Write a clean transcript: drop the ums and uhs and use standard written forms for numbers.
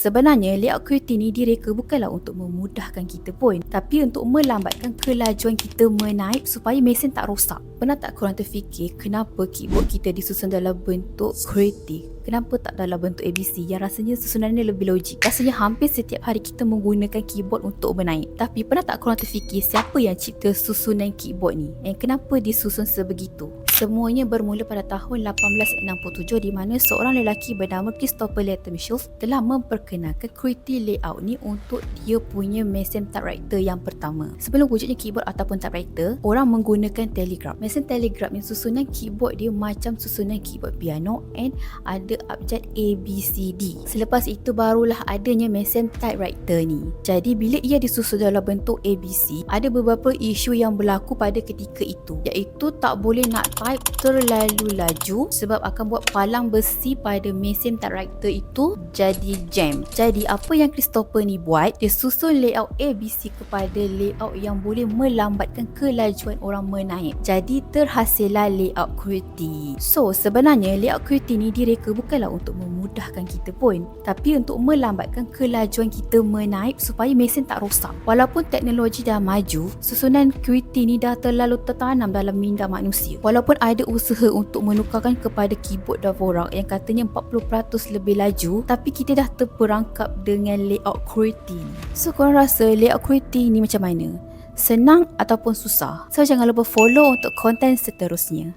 sebenarnya layout QWERTY ni direka bukanlah untuk memudahkan kita pun, tapi untuk melambatkan kelajuan kita menaip supaya mesin tak rosak. Pernah tak korang terfikir kenapa keyboard kita disusun dalam bentuk QWERTY? Kenapa tak dalam bentuk ABC yang rasanya susunannya lebih logik? Rasanya hampir setiap hari kita menggunakan keyboard untuk menaip. Tapi pernah tak korang terfikir siapa yang cipta susunan keyboard ni? Dan kenapa disusun sebegitu? Semuanya bermula pada tahun 1867 di mana seorang lelaki bernama Christopher Latham Schultz telah memperkenalkan QWERTY layout ni untuk dia punya mesin typewriter yang pertama. Sebelum wujudnya keyboard ataupun typewriter, orang menggunakan telegraph. Mesin telegraph ni susunan keyboard dia macam susunan keyboard piano and ada abjad A, B, C, D. Selepas itu barulah adanya mesin typewriter ni. Jadi bila ia disusun dalam bentuk ABC, ada beberapa isu yang berlaku pada ketika itu, iaitu tak boleh nak type terlalu laju sebab akan buat palang besi pada mesin typewriter itu jadi jam. Jadi apa yang Christopher ni buat, dia susun layout ABC kepada layout yang boleh melambatkan kelajuan orang menaip. Jadi terhasillah layout QWERTY. So sebenarnya layout QWERTY ni direka bukanlah untuk memudahkan kita pun, tapi untuk melambatkan kelajuan kita menaip supaya mesin tak rosak. Walaupun teknologi dah maju, susunan QWERTY ni dah terlalu tertanam dalam minda manusia. Walaupun ada usaha untuk menukarkan kepada keyboard Dvorak yang katanya 40% lebih laju, tapi kita dah terperangkap dengan layout QWERTY ni. So korang rasa layout QWERTY ni macam mana? Senang ataupun susah? So jangan lupa follow untuk konten seterusnya.